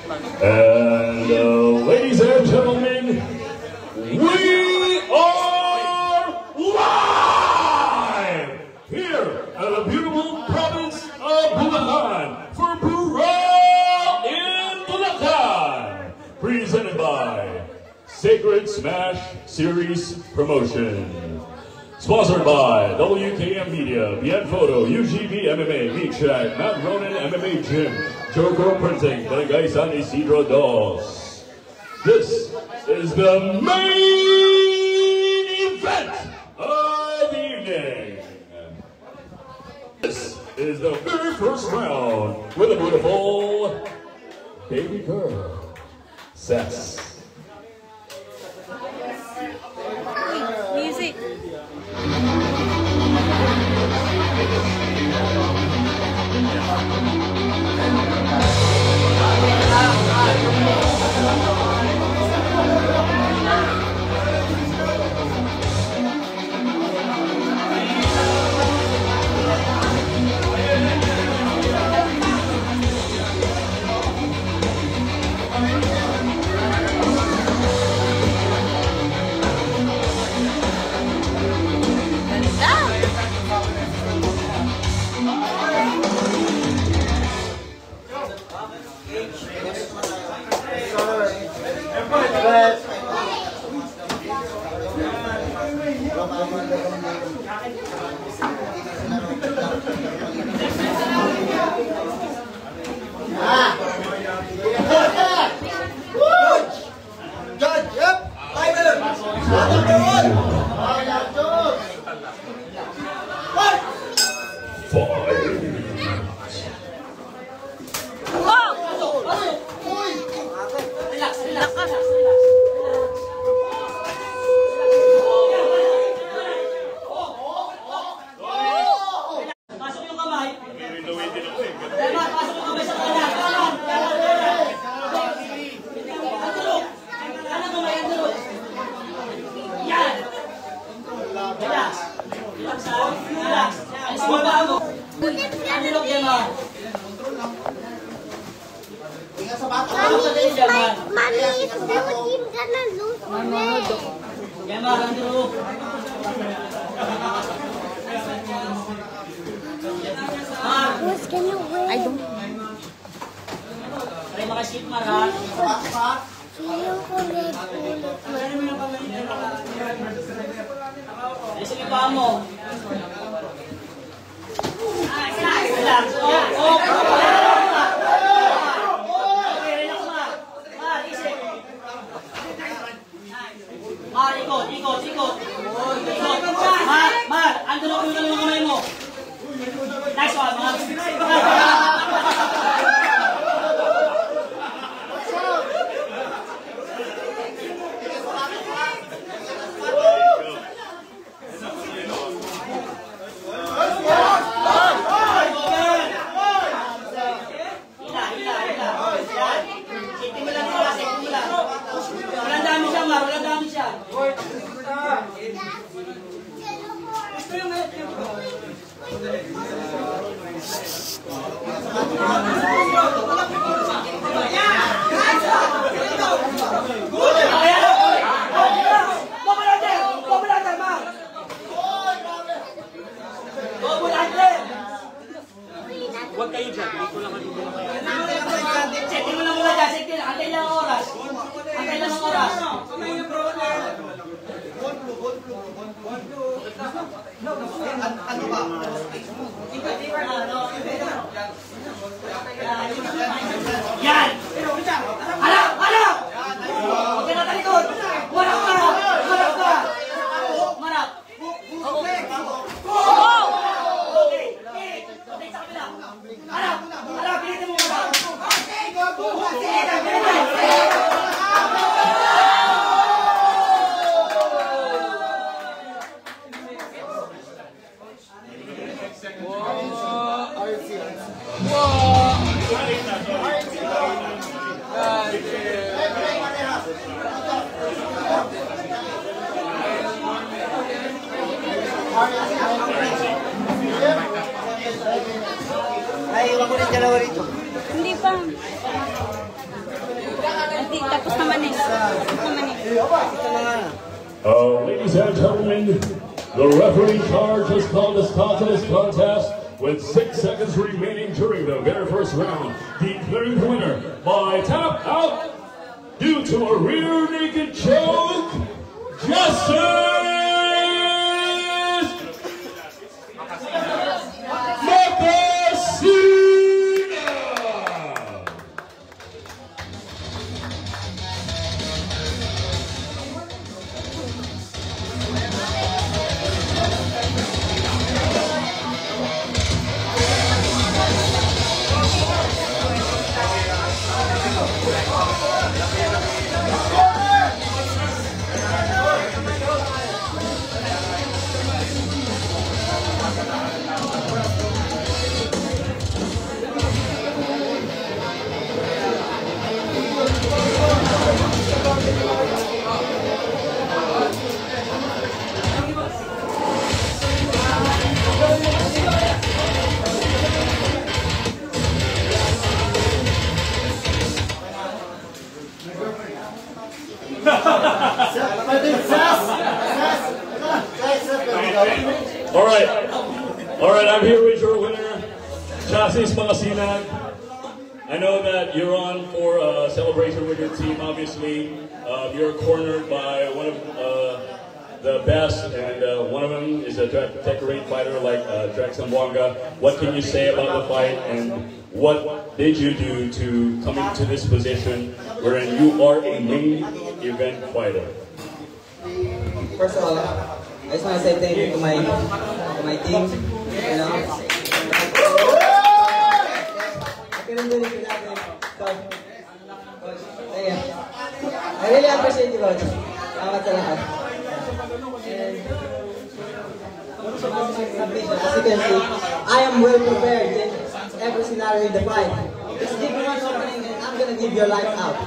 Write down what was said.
And ladies and gentlemen, we are live here at the beautiful province of Bulacan for Burao in Bulacan, presented by Sacred Smash Series Promotion. Sponsored by WKM Media, Bien Photo, UGB MMA, Meat Shack, Mount Ronan MMA Gym, Joko Printing, Barangay San Isidro Dos. This is the main event of the evening. This is the very first round with a beautiful baby girl, Sess. Music. I don't know. Nice one, man. Huwag kayo dyan. Dito lang kami. Setting mo lang muna dyan. Setting lang. Antay lang ang oras. Antay lang ang oras. Ano ba? Yan! Harap! Harap! Huwag ka na talikod! Marap ka! Marap ka! Marap! Harap! Harap! Pilitin mo marap! Pilitin! Pilitin! Ay, iwan ko rin dalawa rito. Hindi pa. Patos naman eh. Patos naman eh. Ladies and gentlemen, the referee in charge has called a start to this contest with 6 seconds remaining during the very first round. Declaring the winner by tap out due to a rear naked choke, Justice Makasina! All right, I'm here with your winner, Justice Makasina. I know that you're on for a celebration with your team, obviously. You're cornered by one of the best, and one of them is a decorate fighter like Drex Mwanga. What can you say about the fight, and what did you do to come into this position wherein you are a main event fighter? First of all, I just want to say thank you to my team. You know, I couldn't do it without them. Coach, I really appreciate you, Coach. Salamat sa lahat. And as you can see, I am well prepared in every scenario in the fight. Just give me one opening and I'm gonna give your life out.